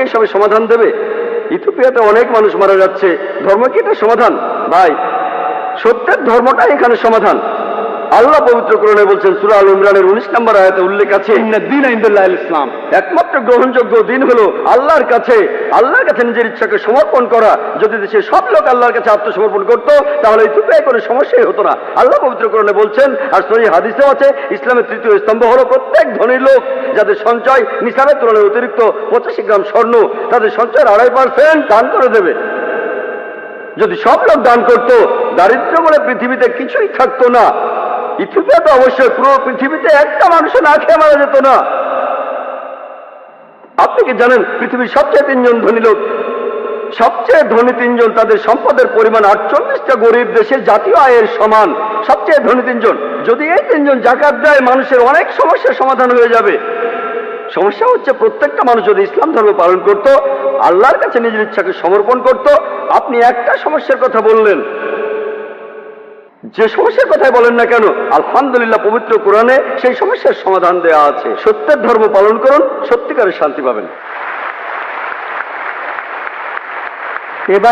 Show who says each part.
Speaker 1: এসবের সমাধান দেবে? ইথিওপিয়াতে অনেক মানুষ মারা যাচ্ছে, ধর্ম কি এটা সমাধান? ভাই, সত্যের ধর্মটাই এখানে সমাধান। আল্লাহ পবিত্র কোরআনে বলছেন, সূরা আল ইমরানের 19 নম্বর আয়াতে উল্লেখ আছে, ইন্নাদ-দীনা ইনদাল্লাহিল ইসলাম, একমাত্র গ্রহণযোগ্য দিন হলো আল্লাহর কাছে নিজের ইচ্ছাকে সমর্পণ করা। যদি দেশের সব লোক আল্লাহর কাছে আত্মসমর্পণ করত, তাহলে ইথিওপিয়ায় কোনো সমস্যাই হতো না। আল্লাহ পবিত্র কোরআনে বলছেন, আর সহিহ হাদিসেও আছে, ইসলামের তৃতীয় স্তম্ভ হলো প্রত্যেক ধনী লোক যাদের সঞ্চয় নিসাবের তুলনায় অতিরিক্ত 85 গ্রাম স্বর্ণ, তাদের সঞ্চয়ের 2.5% দান করে দেবে। যদি সব লোক দান করত, দারিদ্র বলে পৃথিবীতে কিছুই থাকতো না। ইথিওপিয়া তো অবশ্যই পুরো পৃথিবীতে একটা মানুষ না খেয়ে মারা যেত না। আপনি কি জানেন পৃথিবীর সবচেয়ে 3 জন ধনী লোক, সবচেয়ে ধনী 3 জন, তাদের সম্পদের পরিমাণ 48টা গরিব দেশের জাতীয় আয়ের সমান। সবচেয়ে ধনী 3 জন, যদি এই 3 জন যাকাত দেয়, মানুষের অনেক সমস্যার সমাধান হয়ে যাবে। সমস্যা হচ্ছে প্রত্যেকটা মানুষ যদি ইসলাম ধর্ম পালন করত, আল্লাহর কাছে নিজের ইচ্ছাকে সমর্পণ করত। আপনি একটা সমস্যার কথা বললেন, যে সমস্যার কথাই বলেন না কেন, আলহামদুলিল্লাহ পবিত্র কোরআনে সেই সমস্যার সমাধান দেওয়া আছে। সত্যের ধর্ম পালন করুন, সত্যিকারের শান্তি পাবেন। এবার